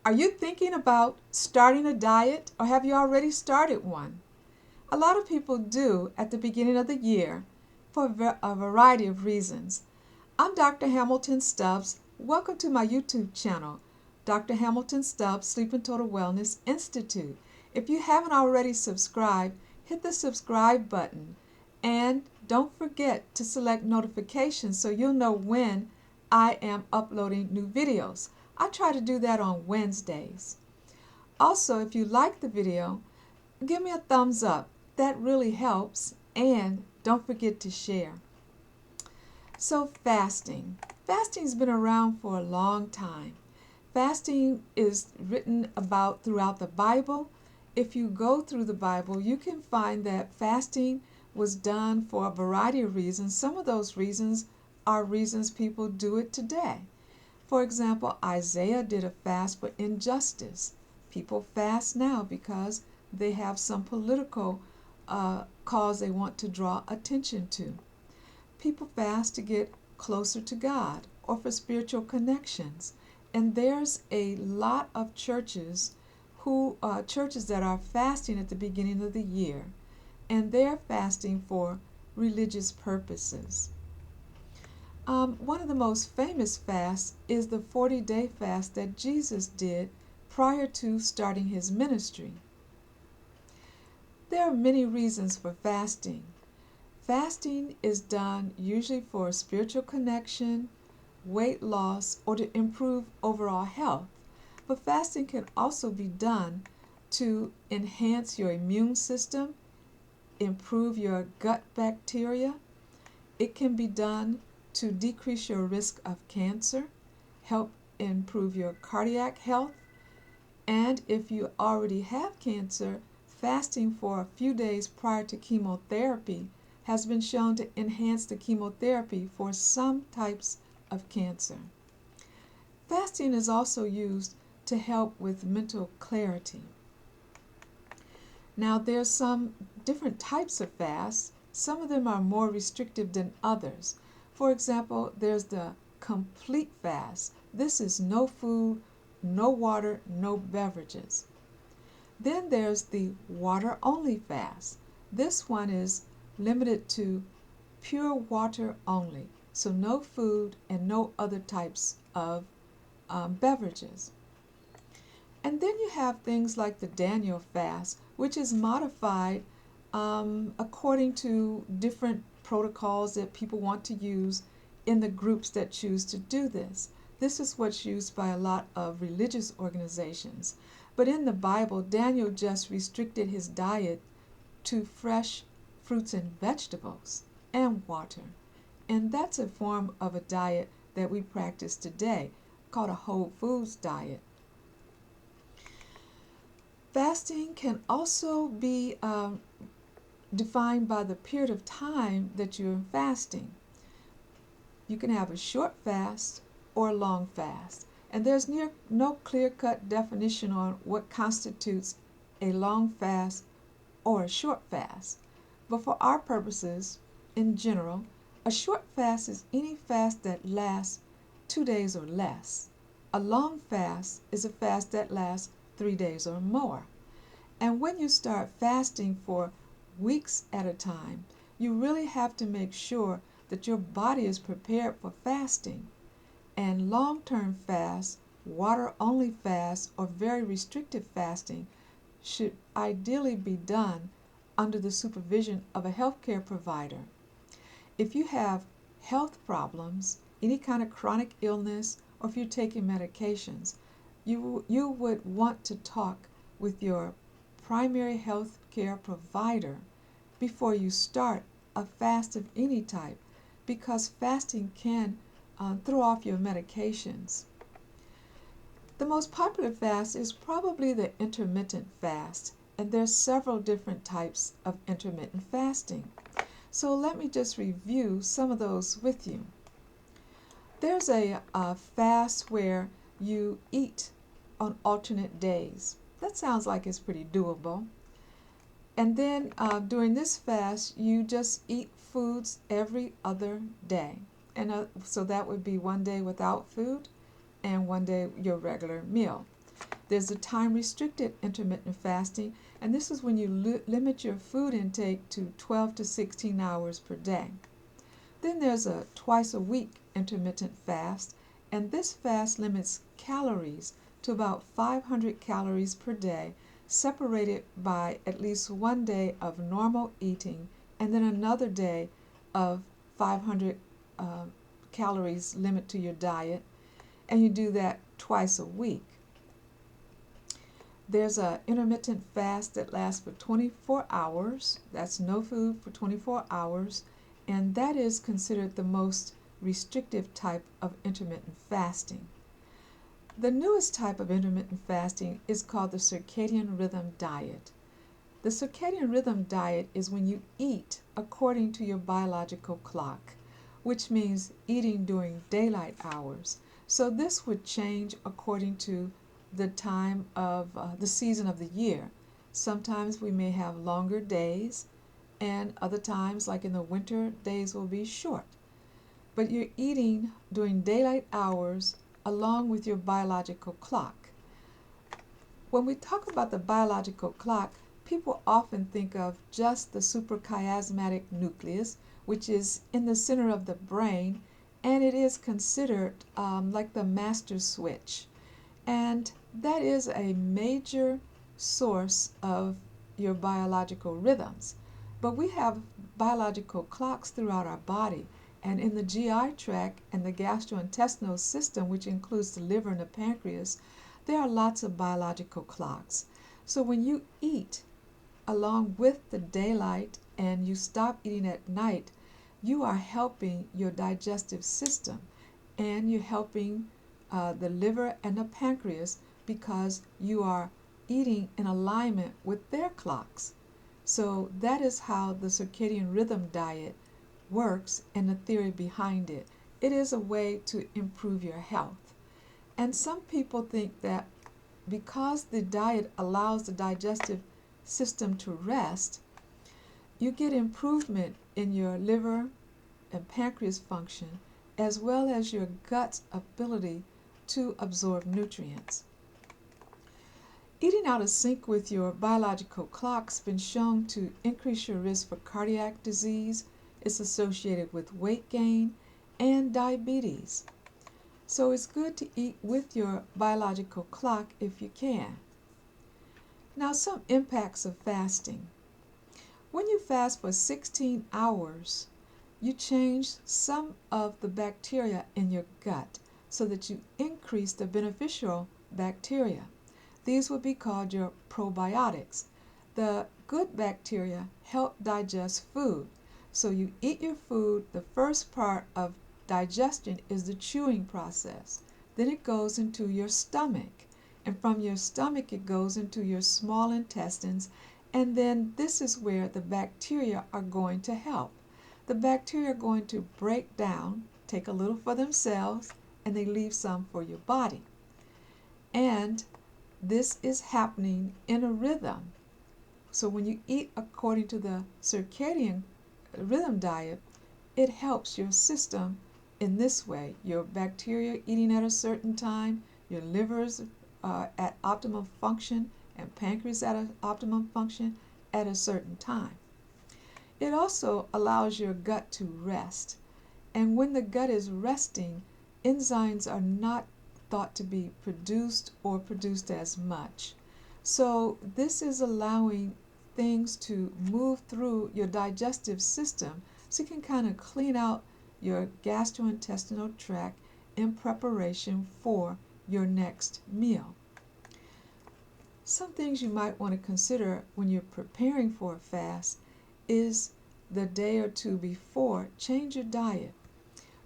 Are you thinking about starting a diet, or have you already started one? A lot of people do at the beginning of the year for a variety of reasons. I'm Dr. Hamilton Stubbs. Welcome to my YouTube channel, Dr. Hamilton Stubbs Sleep and Total Wellness Institute. If you haven't already subscribed, hit the subscribe button and don't forget to select notifications so you'll know when I am uploading new videos. I try to do that on Wednesdays. Also, if you like the video, give me a thumbs up. That really helps. And don't forget to share. So fasting. Fasting's been around for a long time. Fasting is written about throughout the Bible. If you go through the Bible, you can find that fasting was done for a variety of reasons. Some of those reasons are reasons people do it today. For example, Isaiah did a fast for injustice. People fast now because they have some political cause they want to draw attention to. People fast to get closer to God or for spiritual connections. And there's a lot of churches that are fasting at the beginning of the year, and they're fasting for religious purposes. One of the most famous fasts is the 40-day fast that Jesus did prior to starting his ministry. There are many reasons for fasting. Fasting is done usually for spiritual connection, weight loss, or to improve overall health. But fasting can also be done to enhance your immune system, improve your gut bacteria. It can be done to decrease your risk of cancer, help improve your cardiac health, and if you already have cancer, fasting for a few days prior to chemotherapy has been shown to enhance the chemotherapy for some types of cancer. Fasting is also used to help with mental clarity. Now, there's some different types of fasts. Some of them are more restrictive than others. For example, there's the complete fast. This is no food, no water, no beverages. Then there's the water-only fast. This one is limited to pure water only, so no food and no other types of beverages. And then you have things like the Daniel fast, which is modified according to different protocols that people want to use in the groups that choose to do this. This is what's used by a lot of religious organizations. But in the Bible, Daniel just restricted his diet to fresh fruits and vegetables and water. And that's a form of a diet that we practice today, called a whole foods diet. Fasting can also be defined by the period of time that you're fasting. You can have a short fast or a long fast, and there's no clear-cut definition on what constitutes a long fast or a short fast. But for our purposes, in general, a short fast is any fast that lasts 2 days or less. A long fast is a fast that lasts 3 days or more. And when you start fasting for weeks at a time, you really have to make sure that your body is prepared for fasting. And long-term fasts, water-only fasts, or very restrictive fasting should ideally be done under the supervision of a healthcare provider. If you have health problems, any kind of chronic illness, or if you're taking medications, you would want to talk with your primary health care provider before you start a fast of any type, because fasting can throw off your medications. The most popular fast is probably the intermittent fast, and there's several different types of intermittent fasting. So let me just review some of those with you. There's a fast where you eat on alternate days. That sounds like it's pretty doable. And then during this fast, you just eat foods every other day. And so that would be 1 day without food and 1 day your regular meal. There's a time-restricted intermittent fasting, and this is when you limit your food intake to 12 to 16 hours per day. Then there's a twice-a-week intermittent fast, and this fast limits calories to about 500 calories per day, separated by at least one day of normal eating and then another day of 500 calories limit to your diet, and you do that twice a week. There's an intermittent fast that lasts for 24 hours. That's no food for 24 hours, and that is considered the most restrictive type of intermittent fasting. The newest type of intermittent fasting is called the circadian rhythm diet. The circadian rhythm diet is when you eat according to your biological clock, which means eating during daylight hours. So this would change according to the time of the season of the year. Sometimes we may have longer days, and other times, like in the winter, days will be short. But you're eating during daylight hours along with your biological clock. When we talk about the biological clock, people often think of just the suprachiasmatic nucleus, which is in the center of the brain, and it is considered like the master switch. And that is a major source of your biological rhythms. But we have biological clocks throughout our body, and in the GI tract and the gastrointestinal system, which includes the liver and the pancreas, there are lots of biological clocks. So when you eat along with the daylight and you stop eating at night, you are helping your digestive system, and you're helping the liver and the pancreas because you are eating in alignment with their clocks. So that is how the circadian rhythm diet works and the theory behind it. It is a way to improve your health. And some people think that because the diet allows the digestive system to rest, you get improvement in your liver and pancreas function, as well as your gut's ability to absorb nutrients. Eating out of sync with your biological clock's been shown to increase your risk for cardiac disease. It's associated with weight gain and diabetes. So it's good to eat with your biological clock if you can. Now, some impacts of fasting. When you fast for 16 hours, you change some of the bacteria in your gut so that you increase the beneficial bacteria. These would be called your probiotics. The good bacteria help digest food. So you eat your food, the first part of digestion is the chewing process. Then it goes into your stomach. And from your stomach it goes into your small intestines. And then this is where the bacteria are going to help. The bacteria are going to break down, take a little for themselves, and they leave some for your body. And this is happening in a rhythm. So when you eat according to the circadian rhythm diet, it helps your system in this way. Your bacteria eating at a certain time, your liver's at optimum function, and pancreas at an optimum function at a certain time. It also allows your gut to rest. And when the gut is resting, enzymes are not thought to be produced or produced as much. So this is allowing things to move through your digestive system so you can kind of clean out your gastrointestinal tract in preparation for your next meal. Some things you might want to consider when you're preparing for a fast is the day or two before, change your diet.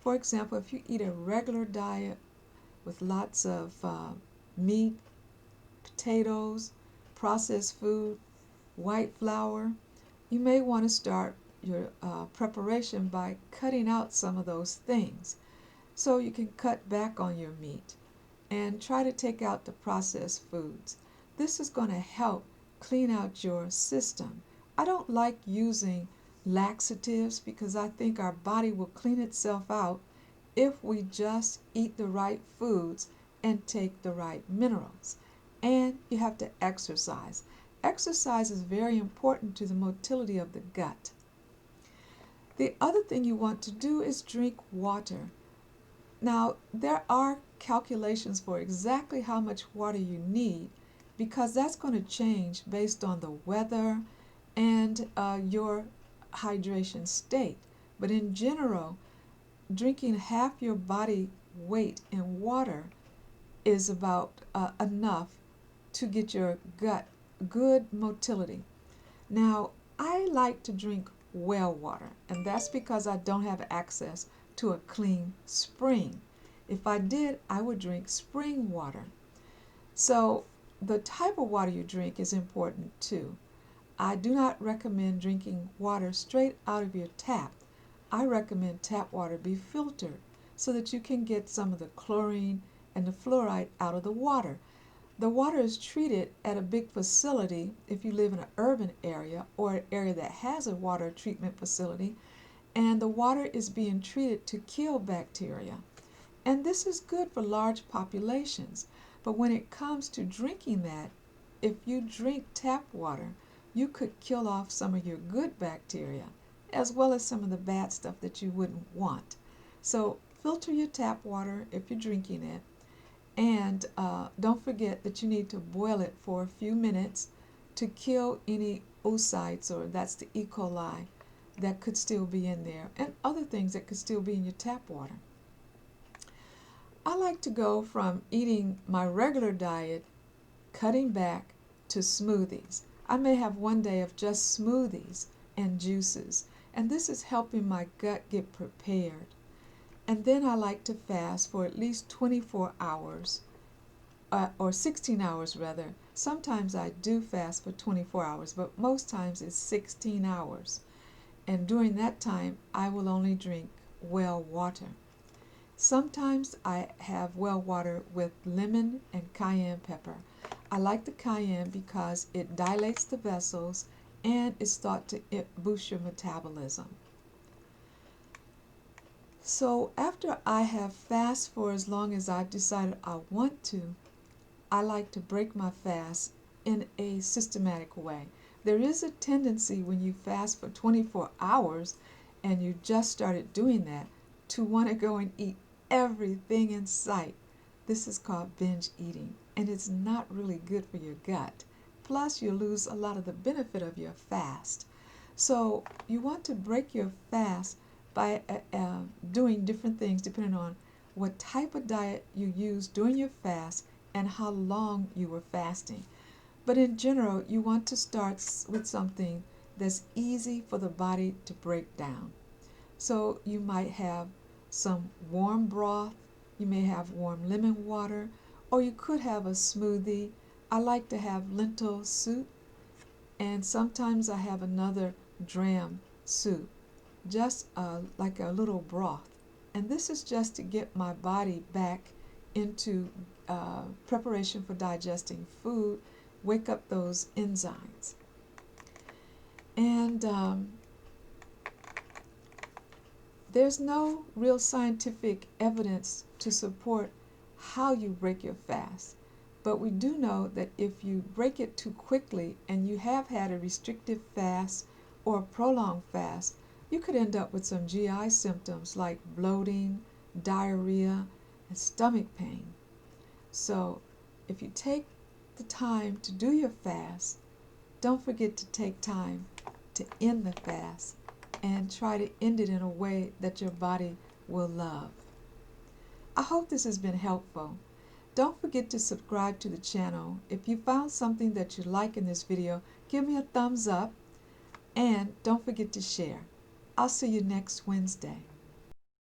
For example, if you eat a regular diet with lots of meat, potatoes, processed food, white flour, you may want to start your preparation by cutting out some of those things. So you can cut back on your meat and try to take out the processed foods. This is going to help clean out your system. I don't like using laxatives because I think our body will clean itself out if we just eat the right foods and take the right minerals. and you have to exercise. Exercise is very important to the motility of the gut. The other thing you want to do is drink water. Now, there are calculations for exactly how much water you need because that's going to change based on the weather and your hydration state. But in general, drinking half your body weight in water is about enough to get your gut good motility. Now, I like to drink well water, and that's because I don't have access to a clean spring. If I did, I would drink spring water. So the type of water you drink is important too. I do not recommend drinking water straight out of your tap. I recommend tap water be filtered so that you can get some of the chlorine and the fluoride out of the water. The water is treated at a big facility if you live in an urban area or an area that has a water treatment facility, and the water is being treated to kill bacteria. And this is good for large populations. But when it comes to drinking that, if you drink tap water, you could kill off some of your good bacteria as well as some of the bad stuff that you wouldn't want. So filter your tap water if you're drinking it. And don't forget that you need to boil it for a few minutes to kill any oocytes, or that's the E. coli, that could still be in there, and other things that could still be in your tap water. I like to go from eating my regular diet, cutting back, to smoothies. I may have one day of just smoothies and juices, and this is helping my gut get prepared. And then I like to fast for at least 24 hours, or 16 hours rather. Sometimes I do fast for 24 hours, but most times it's 16 hours. And during that time, I will only drink well water. Sometimes I have well water with lemon and cayenne pepper. I like the cayenne because it dilates the vessels and it's thought to boost your metabolism. So after I have fasted for as long as I've decided I want to, I like to break my fast in a systematic way. There is a tendency when you fast for 24 hours and you just started doing that to want to go and eat everything in sight. This is called binge eating, and it's not really good for your gut. Plus, you lose a lot of the benefit of your fast. So you want to break your fast by doing different things depending on what type of diet you use during your fast and how long you were fasting. But in general, you want to start with something that's easy for the body to break down. So you might have some warm broth, you may have warm lemon water, or you could have a smoothie. I like to have lentil soup, and sometimes I have another dram soup, just like a little broth. And this is just to get my body back into preparation for digesting food, wake up those enzymes. And there's no real scientific evidence to support how you break your fast. But we do know that if you break it too quickly and you have had a restrictive fast or a prolonged fast, you could end up with some GI symptoms like bloating, diarrhea, and stomach pain. So if you take the time to do your fast, don't forget to take time to end the fast and try to end it in a way that your body will love. I hope this has been helpful. Don't forget to subscribe to the channel. If you found something that you like in this video, give me a thumbs up, and don't forget to share. I'll see you next Wednesday.